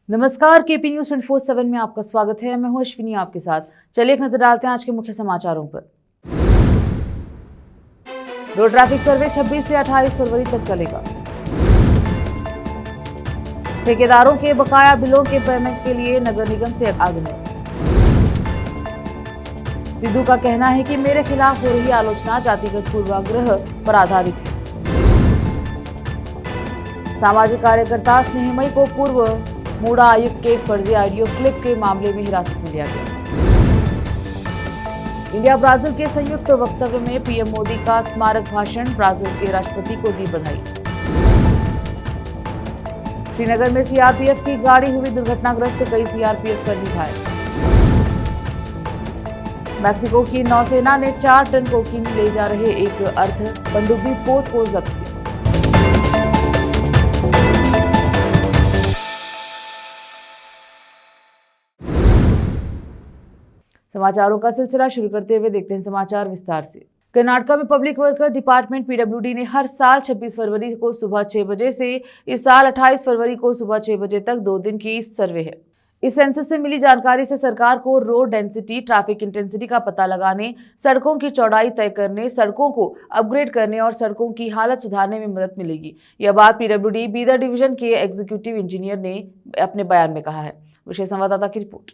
नमस्कार, KP news 24/7 में आपका स्वागत है। मैं हूं अश्विनी आपके साथ। चलिए एक नजर डालते हैं आज के मुख्य समाचारों पर। रोड ट्रैफिक सर्वे 26 से 28 फरवरी तक चलेगा। ठेकेदारों के बकाया बिलों के पेमेंट के लिए नगर निगम से आग्रह। सिद्धू का कहना है कि मेरे खिलाफ हो रही आलोचना जातिगत पूर्वाग्रह पर आधारित है। सामाजिक कार्यकर्ता स्नेहमयी को पूर्व मूडा आयुक्त के फर्जी ऑडियो क्लिप के मामले में हिरासत में लिया गया। इंडिया ब्राजील के संयुक्त वक्तव्य में पीएम मोदी का स्मारक भाषण, ब्राजील के राष्ट्रपति को दी बधाई। श्रीनगर में सीआरपीएफ की गाड़ी हुई दुर्घटनाग्रस्त, कई सीआरपीएफ कर्मी घायल। मैक्सिको की नौसेना ने 4 टन कोकीन ले जा रहे एक अर्ध पनडुब्बी पोत को जब्त किया। समाचारों का सिलसिला शुरू करते हुए देखते हैं समाचार विस्तार से। कर्नाटका में पब्लिक वर्क डिपार्टमेंट पीडब्ल्यूडी ने हर साल 26 फरवरी को सुबह 6 बजे से इस साल 28 फरवरी को सुबह 6 बजे तक 2 दिन की सर्वे है। इस सेंसस से मिली जानकारी से सरकार को रोड डेंसिटी, ट्रैफिक इंटेंसिटी का पता लगाने, सड़कों की चौड़ाई तय करने, सड़कों को अपग्रेड करने और सड़कों की हालत सुधारने में मदद मिलेगी। यह बात पीडब्ल्यूडी बीदर डिवीजन के एग्जीक्यूटिव इंजीनियर ने अपने बयान में कहा है। विशेष संवाददाता की रिपोर्ट।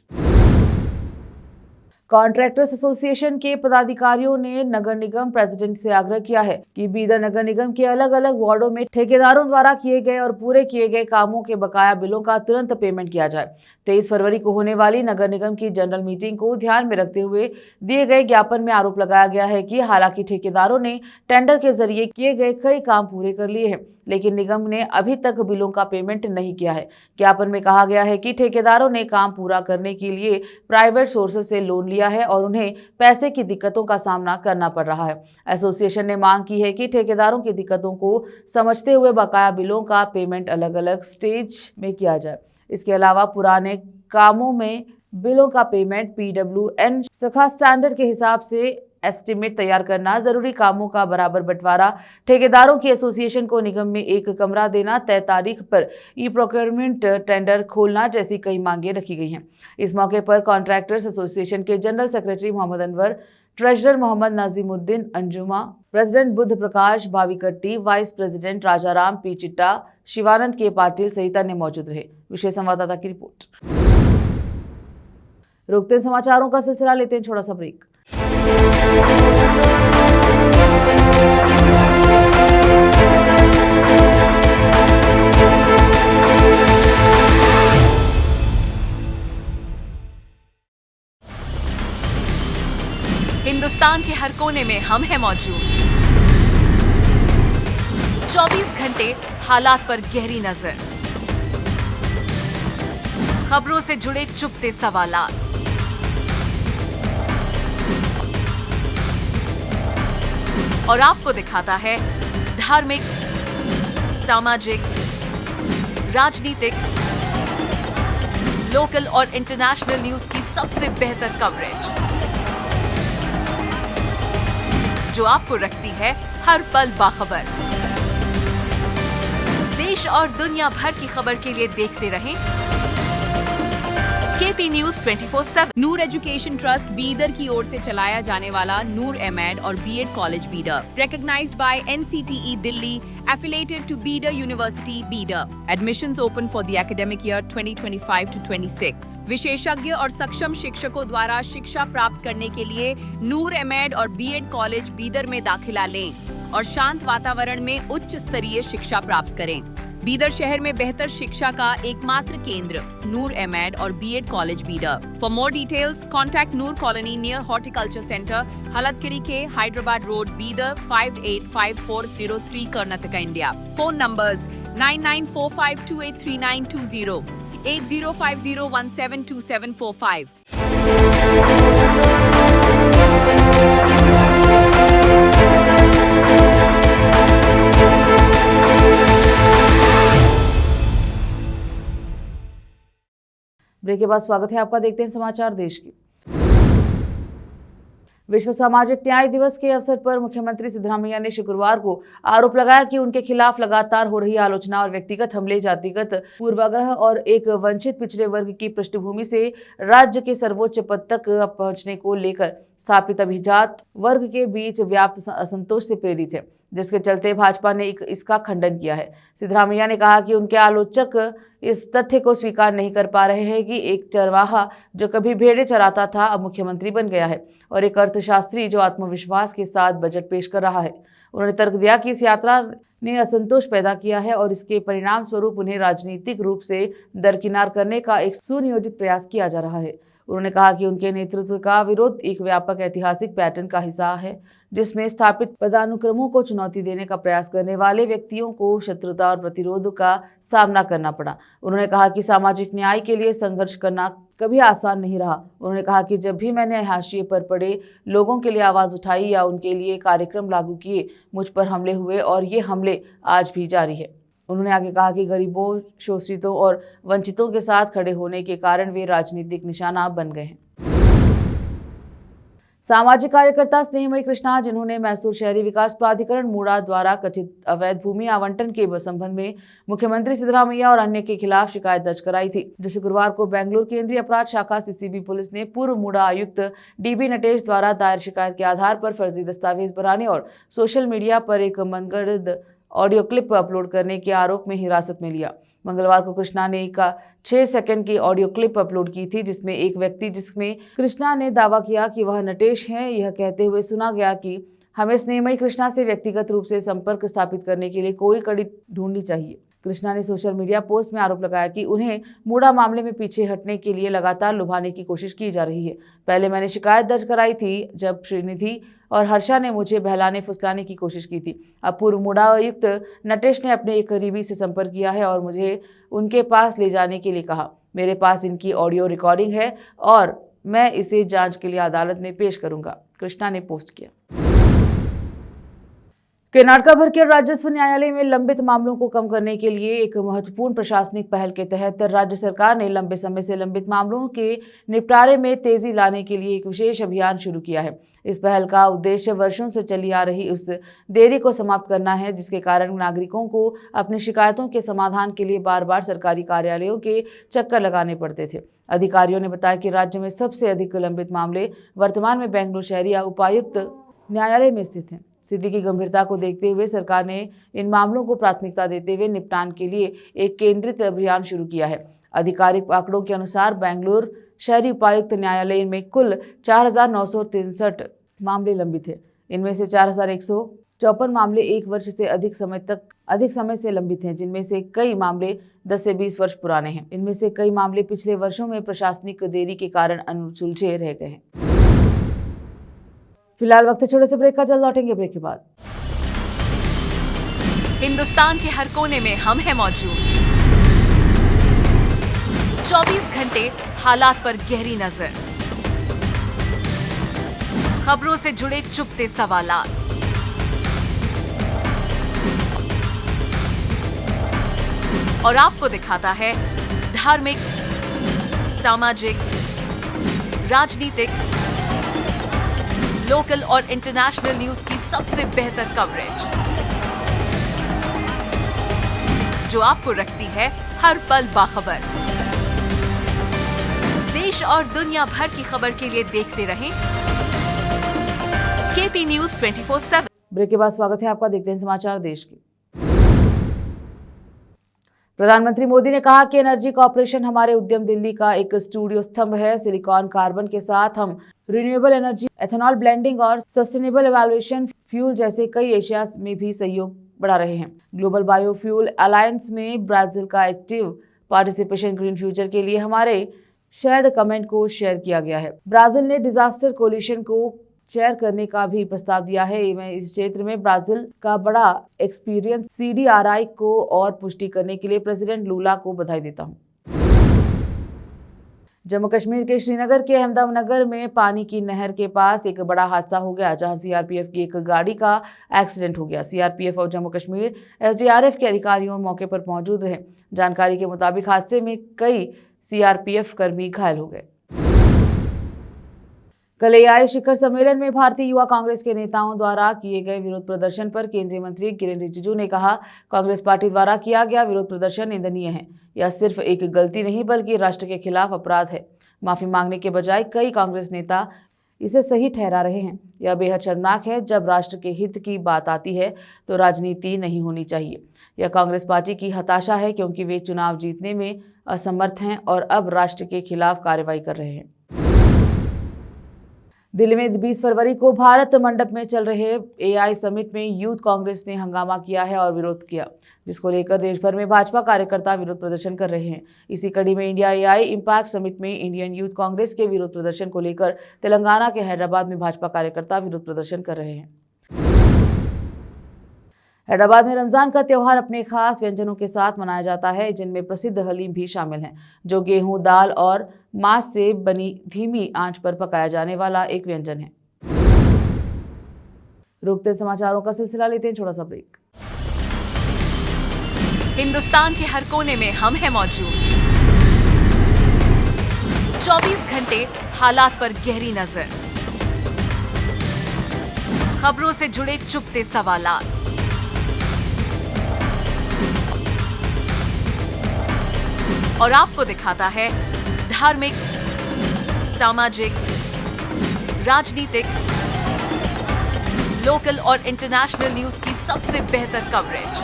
कॉन्ट्रैक्टर्स एसोसिएशन के पदाधिकारियों ने नगर निगम प्रेसिडेंट से आग्रह किया है कि बीदर नगर निगम के अलग अलग वार्डों में ठेकेदारों द्वारा किए गए और पूरे किए गए कामों के बकाया बिलों का तुरंत पेमेंट किया जाए। 23 फरवरी को होने वाली नगर निगम की जनरल मीटिंग को ध्यान में रखते हुए दिए गए ज्ञापन में आरोप लगाया गया है कि हालांकि ठेकेदारों ने टेंडर के जरिए किए गए कई काम पूरे कर लिए हैं, लेकिन निगम ने अभी तक बिलों का पेमेंट नहीं किया है। ज्ञापन में कहा गया है कि ठेकेदारों ने काम पूरा करने के लिए प्राइवेट सोर्सेज से लोन लिया है और उन्हें पैसे की दिक्कतों का सामना करना पड़ रहा है। एसोसिएशन ने मांग की है कि ठेकेदारों की दिक्कतों को समझते हुए बकाया बिलों का पेमेंट अलग अलग स्टेज में किया जाए। इसके अलावा पुराने कामों में बिलों का पेमेंट PWN सखा स्टैंडर्ड के हिसाब से एस्टीमेट तैयार करना, जरूरी कामों का बराबर बंटवारा, ठेकेदारों की एसोसिएशन को निगम में एक कमरा देना, तय तारीख पर ई प्रोक्योरमेंट टेंडर खोलना जैसी कई मांगे रखी गई हैं। इस मौके पर कॉन्ट्रैक्टर्स एसोसिएशन के general secretary Mohammed Anwar, treasurer Mohammed Nazimuddin Anjuma, president Buddha Prakash Bhavikatti, vice president Rajaram P Chitta, Shivanand के पाटिल सहित अन्य मौजूद रहे। विशेष संवाददाता की रिपोर्ट। रोकते हैं समाचारों का सिलसिला, लेते हैं छोटा सा ब्रेक। हिंदुस्तान के हर कोने में हम हैं मौजूद। 24 घंटे हालात पर गहरी नजर, खबरों से जुड़े चुपते सवालात, और आपको दिखाता है धार्मिक, सामाजिक, राजनीतिक, लोकल और इंटरनेशनल न्यूज की सबसे बेहतर कवरेज, जो आपको रखती है हर पल बाखबर। देश और दुनिया भर की खबर के लिए देखते रहें KP news 24/7। Noor education trust Bidar की ओर से चलाया जाने वाला नूर एमएड और BEd college Bidar, recognized by NCTE Delhi, affiliated to Bidar University Bidar. Admissions open for the academic year 2025 to 26. विशेषज्ञ और सक्षम शिक्षकों द्वारा शिक्षा प्राप्त करने के लिए नूर एमएड और बीएड कॉलेज बीदर में दाखिला लें और शांत वातावरण में उच्च स्तरीय शिक्षा प्राप्त करें। बीदर शहर में बेहतर शिक्षा का एकमात्र केंद्र नूर एमएड और BEd college Bidar. For more details contact Noor colony near horticulture centre, Halatgiri के Hyderabad road, Bidar 585403 Karnataka, India. Phone numbers 9945283920, 8050172745। Break के बाद स्वागत है आपका। देखते हैं समाचार देश के। विश्व सामाजिक न्याय दिवस के अवसर पर मुख्यमंत्री सिद्धरामैया ने शुक्रवार को आरोप लगाया कि उनके खिलाफ लगातार हो रही आलोचना और व्यक्तिगत हमले जातिगत पूर्वाग्रह और एक वंचित पिछड़े वर्ग की पृष्ठभूमि से राज्य के सर्वोच्च पद तक पहुंचने को लेकर स्थापित अभिजात वर्ग के बीच व्याप्त असंतोष से प्रेरित है, जिसके चलते भाजपा ने इसका खंडन किया है। सिद्धरामैया ने कहा कि उनके आलोचक इस तथ्य को स्वीकार नहीं कर पा रहे हैं कि एक चरवाहा जो कभी भेड़ें चराता था अब मुख्यमंत्री बन गया है और एक अर्थशास्त्री जो आत्मविश्वास के साथ बजट पेश कर रहा है। उन्होंने तर्क दिया कि इस यात्रा ने असंतोष पैदा किया है और इसके परिणाम स्वरूप उन्हें राजनीतिक रूप से दरकिनार करने का एक सुनियोजित प्रयास किया जा रहा है। उन्होंने कहा कि उनके नेतृत्व का विरोध एक व्यापक ऐतिहासिक पैटर्न का हिस्सा है, जिसमें स्थापित पदानुक्रमों को चुनौती देने का प्रयास करने वाले व्यक्तियों को शत्रुता और प्रतिरोध का सामना करना पड़ा। उन्होंने कहा कि सामाजिक न्याय के लिए संघर्ष करना कभी आसान नहीं रहा। उन्होंने कहा कि जब भी मैंने हाशिए पर पड़े लोगों के लिए आवाज उठाई या उनके लिए कार्यक्रम लागू किए, मुझ पर हमले हुए और ये हमले आज भी जारी है। उन्होंने आगे कहा कि गरीबों, शोषितों और वंचितों के साथ खड़े होने के कारण वे राजनीतिक निशाना बन गए हैं। सामाजिक कार्यकर्ता स्नेहमयी कृष्णा, जिन्होंने मैसूर शहरी विकास प्राधिकरण मूड़ा द्वारा कथित अवैध भूमि आवंटन के संबंध में मुख्यमंत्री सिद्धरामैया और अन्य के खिलाफ शिकायत दर्ज कराई थी, जो शुक्रवार को बेंगलुरु केंद्रीय अपराध शाखा सीसीबी पुलिस ने पूर्व मूड़ा आयुक्त डीबी नटेश द्वारा दायर शिकायत के आधार पर फर्जी दस्तावेज बनाने और सोशल मीडिया पर एक मनगढ़ंत ऑडियो क्लिप अपलोड करने के आरोप में हिरासत में लिया। मंगलवार को कृष्णा ने एक 6 सेकंड की ऑडियो क्लिप अपलोड की थी, जिसमें एक व्यक्ति जिसमें कृष्णा ने दावा किया कि वह नटेश हैं, यह कहते हुए सुना गया कि हमें स्नेहमयी कृष्णा से व्यक्तिगत रूप से संपर्क स्थापित करने के लिए कोई कड़ी ढूंढनी चाहिए। कृष्णा ने सोशल मीडिया पोस्ट में आरोप लगाया कि उन्हें मूड़ा मामले में पीछे हटने के लिए लगातार लुभाने की कोशिश की जा रही है। पहले मैंने शिकायत दर्ज कराई थी जब श्रीनिधि और हर्षा ने मुझे बहलाने फुसलाने की कोशिश की थी। अब पूर्व मूड़ा आयुक्त नटेश ने अपने एक करीबी से संपर्क किया है और मुझे उनके पास ले जाने के लिए कहा। मेरे पास इनकी ऑडियो रिकॉर्डिंग है और मैं इसे जांच के लिए अदालत में पेश करूंगा, कृष्णा ने पोस्ट किया। कर्नाटक भर के राजस्व न्यायालय में लंबित मामलों को कम करने के लिए एक महत्वपूर्ण प्रशासनिक पहल के तहत राज्य सरकार ने लंबे समय से लंबित मामलों के निपटारे में तेजी लाने के लिए एक विशेष अभियान शुरू किया है। इस पहल का उद्देश्य वर्षों से चली आ रही उस देरी को समाप्त करना है, जिसके कारण नागरिकों को अपनी शिकायतों के समाधान के लिए बार बार सरकारी कार्यालयों के चक्कर लगाने पड़ते थे। अधिकारियों ने बताया कि राज्य में सबसे अधिक लंबित मामले वर्तमान में बेंगलुरु शहरी उपायुक्त न्यायालय में स्थित हैं। स्थिति की गंभीरता को देखते हुए सरकार ने इन मामलों को प्राथमिकता देते हुए निपटान के लिए एक केंद्रित अभियान शुरू किया है। आधिकारिक आंकड़ों के अनुसार बेंगलुरु शहरी उपायुक्त न्यायालय में कुल 4,963 मामले लंबित हैं। इनमें से 4,154 मामले 1 वर्ष से अधिक समय से लंबित हैं, जिनमें से कई मामले 10 से 20 वर्ष पुराने हैं। इनमें से कई मामले पिछले वर्षों में प्रशासनिक देरी के कारण अनसुलझे रह गए हैं। फिलहाल वक्त छोटे से ब्रेक का, जल्द लौटेंगे ब्रेक के बाद। हिंदुस्तान के हर कोने में हम हैं मौजूद। 24 घंटे हालात पर गहरी नजर, खबरों से जुड़े चुपते सवालात, और आपको दिखाता है धार्मिक, सामाजिक, राजनीतिक, लोकल और इंटरनेशनल न्यूज की सबसे बेहतर कवरेज, जो आपको रखती है हर पल बाखबर। देश और दुनिया भर की खबर के लिए देखते रहें केपी न्यूज 24/7। ब्रेक के बाद स्वागत है आपका, देखते हैं समाचार देश के। प्रधानमंत्री मोदी ने कहा कि एनर्जी कॉर्पोरेशन हमारे उद्यम दिल्ली का एक स्टूडियो स्तंभ है। सिलिकॉन कार्बन के साथ हम रिन्यूएबल एनर्जी, एथेनॉल ब्लेंडिंग और सस्टेनेबल एवैल्यूएशन फ्यूल जैसे कई एशिया में भी सहयोग बढ़ा रहे हैं। ग्लोबल बायोफ्यूल अलायंस में ब्राजील का एक्टिव पार्टिसिपेशन ग्रीन फ्यूचर के लिए हमारे शेयर्ड कमेंट को शेयर किया गया है। ब्राजील ने डिजास्टर कोलिशन को शेयर करने का भी प्रस्ताव दिया है। मैं इस क्षेत्र में ब्राजील का बड़ा एक्सपीरियंस CDRI को और पुष्टि करने के लिए प्रेसिडेंट लूला को बधाई देता हूं। जम्मू कश्मीर के श्रीनगर के अहमदनगर में पानी की नहर के पास एक बड़ा हादसा हो गया, जहां CRPF की एक गाड़ी का एक्सीडेंट हो गया। CRPF और जम्मू कश्मीर SDRF के अधिकारियों मौके पर मौजूद रहे। जानकारी के मुताबिक हादसे में कई CRPF कर्मी घायल हो गए। कल एआई शिखर सम्मेलन में भारतीय युवा कांग्रेस के नेताओं द्वारा किए गए विरोध प्रदर्शन पर केंद्रीय मंत्री किरेन रिजिजू ने कहा, कांग्रेस पार्टी द्वारा किया गया विरोध प्रदर्शन निंदनीय है। यह सिर्फ एक गलती नहीं बल्कि राष्ट्र के खिलाफ अपराध है। माफी मांगने के बजाय कई कांग्रेस नेता इसे सही ठहरा रहे हैं। यह बेहद शर्मनाक है। जब राष्ट्र के हित की बात आती है तो राजनीति नहीं होनी चाहिए। यह कांग्रेस पार्टी की हताशा है क्योंकि वे चुनाव जीतने में असमर्थ हैं और अब राष्ट्र के खिलाफ कार्रवाई कर रहे हैं। दिल्ली में 20 फरवरी को भारत मंडप में चल रहे एआई समिट में यूथ कांग्रेस ने हंगामा किया है और विरोध किया, जिसको लेकर देश भर में भाजपा कार्यकर्ता विरोध प्रदर्शन कर रहे हैं। इसी कड़ी में इंडिया एआई इम्पैक्ट समिट में इंडियन यूथ कांग्रेस के विरोध प्रदर्शन को लेकर तेलंगाना के हैदराबाद में भाजपा कार्यकर्ता विरोध प्रदर्शन कर रहे हैं। हैदराबाद में रमजान का त्योहार अपने खास व्यंजनों के साथ मनाया जाता है, जिनमें प्रसिद्ध हलीम भी शामिल हैं, जो गेहूं, दाल और मांस से बनी धीमी आंच पर पकाया जाने वाला एक व्यंजन है। रुकते समाचारों का सिलसिला लेते हैं छोटा सा ब्रेक। हिंदुस्तान के हर कोने में हम हैं मौजूद। 24 घंटे हालात पर गहरी नजर, खबरों से जुड़े चुपते सवालात, और आपको दिखाता है धार्मिक, सामाजिक, राजनीतिक, लोकल और इंटरनेशनल न्यूज की सबसे बेहतर कवरेज,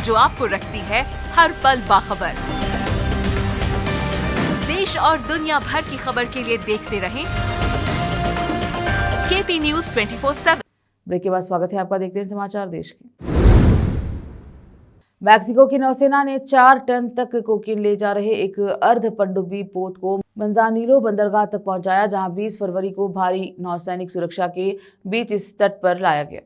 जो आपको रखती है हर पल बाखबर। देश और दुनिया भर की खबर के लिए देखते रहें केपी न्यूज 24/7। ब्रेक के बाद स्वागत है आपका। देखते हैं समाचार देश के। मैक्सिको की नौसेना ने 4 टन तक कोकीन ले जा रहे एक अर्ध पनडुब्बी पोत को मंजानिलो बंदरगाह तक पहुंचाया, जहां 20 फरवरी को भारी नौसैनिक सुरक्षा के बीच इस तट पर लाया गया।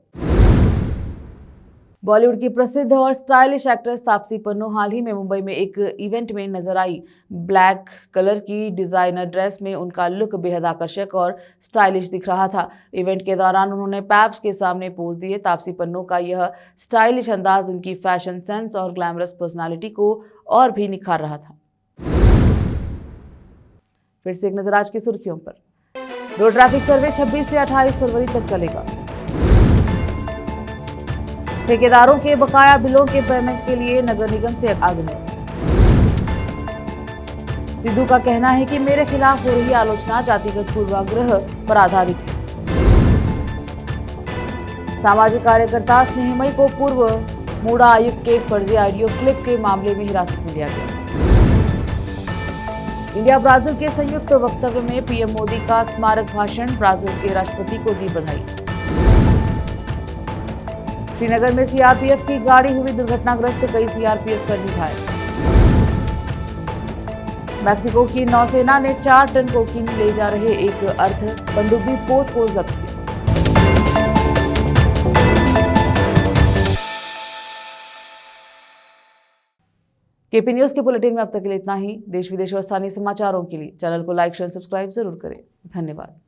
बॉलीवुड की प्रसिद्ध और स्टाइलिश एक्ट्रेस तापसी पन्नू हाल ही में मुंबई में एक इवेंट में नजर आई। ब्लैक कलर की डिजाइनर ड्रेस में उनका लुक बेहद आकर्षक और स्टाइलिश दिख रहा था। इवेंट के दौरान उन्होंने पैप्स के सामने पोज दिए। तापसी पन्नू का यह स्टाइलिश अंदाज उनकी फैशन सेंस और ग्लैमरस पर्सनालिटी को और भी निखार रहा था। फिर से एक नजर आज की सुर्खियों पर। रोड ट्रैफिक सर्वे 26 से 28 फरवरी तक चलेगा। ठेकेदारों के बकाया बिलों के पेमेंट के लिए नगर निगम से आग्रह। सिद्धू का कहना है कि मेरे खिलाफ हो रही आलोचना जातिगत पूर्वाग्रह पर आधारित है। सामाजिक कार्यकर्ता स्नेहमयी को पूर्व मूडा आयुक्त के फर्जी ऑडियो क्लिप के मामले में हिरासत में लिया गया। इंडिया ब्राजील के संयुक्त वक्तव्य में पीएम मोदी का स्मारक भाषण, ब्राजील के राष्ट्रपति को दी बधाई। श्रीनगर में सीआरपीएफ की गाड़ी हुई दुर्घटनाग्रस्त, कई सीआरपीएफ कर्मी घायल। मैक्सिको की नौसेना ने 4 टन कोकीन ले जा रहे एक अर्ध पनडुब्बी पोत को जब्त किया। केपी न्यूज के बुलेटिन में अब तक के लिए इतना ही। देश विदेश और स्थानीय समाचारों के लिए चैनल को लाइक, शेयर, सब्सक्राइब जरूर करें। धन्यवाद।